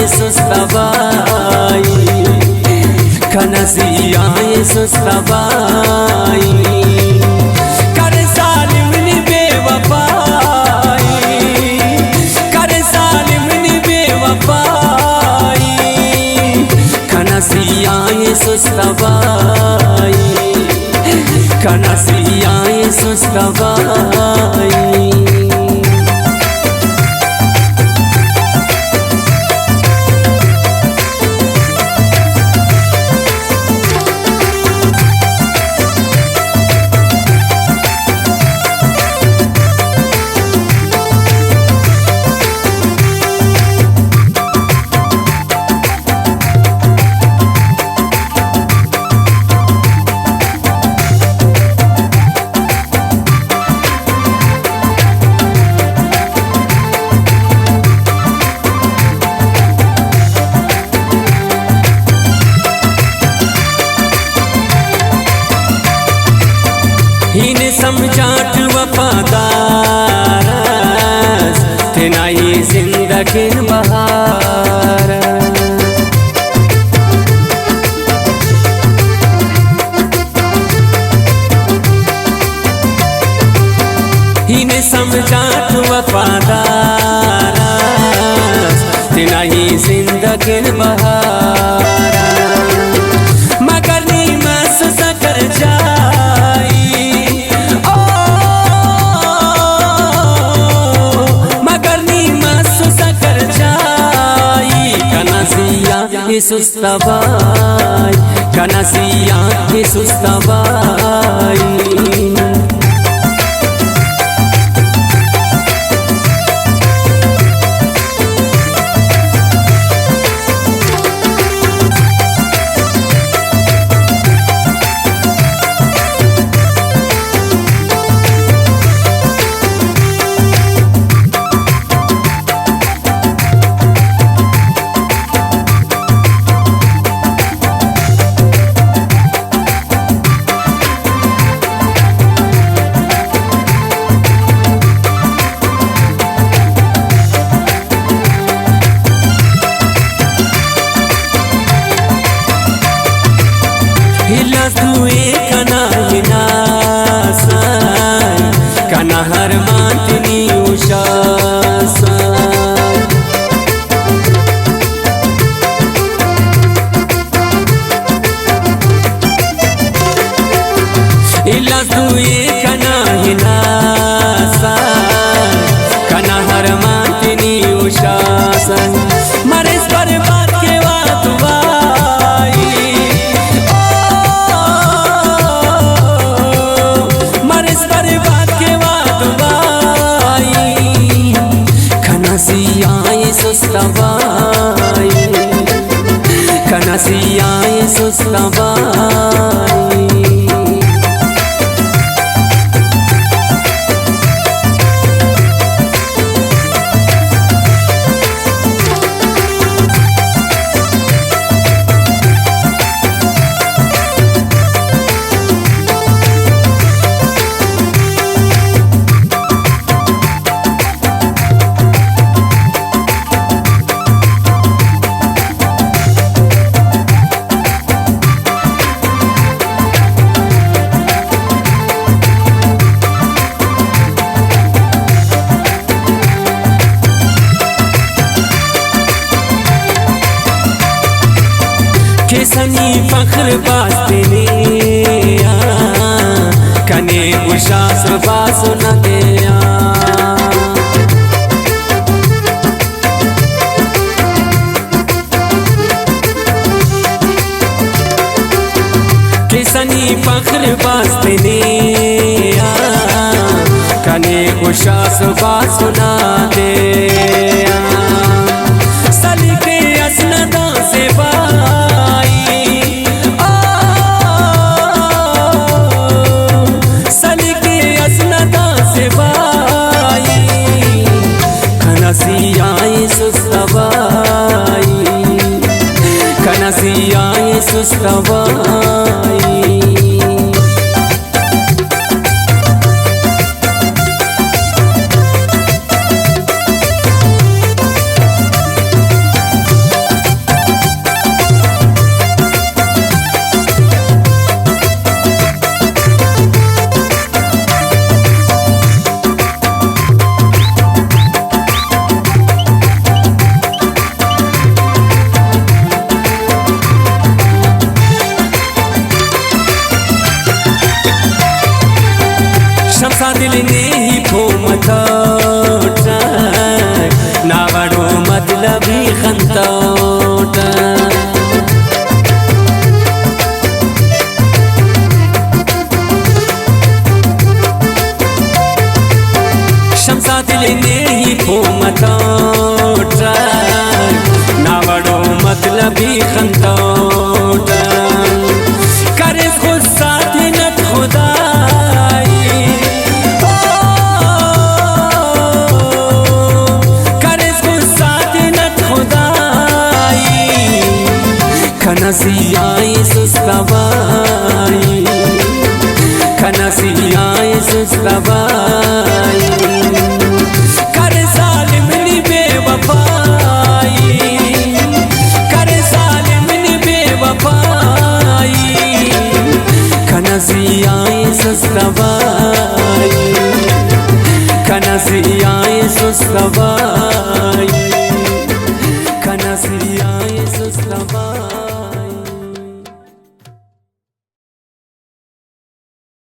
सुस्तबाई कनसियाए सुस्तबाई कर सालिम नी बेवफाई कर सालिम नी बेवफाई कनसियाए सुस्तबाई कनसियाए सुस्तबाई। हिने समझाट वफादार तेना ही जिंदगी बहार हिने समझाट वफादार तेना ही जिंदगी बहार मगर नी मस सकर जाई सुस्तबाई कनसिया सुस्तबाई। हिलास हुए कना हिनासाई कना हर मातनी उषासाई हिलास हुए कना हिनासाई कना हर मातनी उषासाई मरेस पर बात के बात सुस्तबाई कनसियाए सुस्तबाई। किसनी फख्र बास्ते ने कने उशास बास न दिया किसनी फख्र बास्ते ने कने उशास बास न दिया सलीके असनदा से कनसियाए सुस्तबाई। खतौटा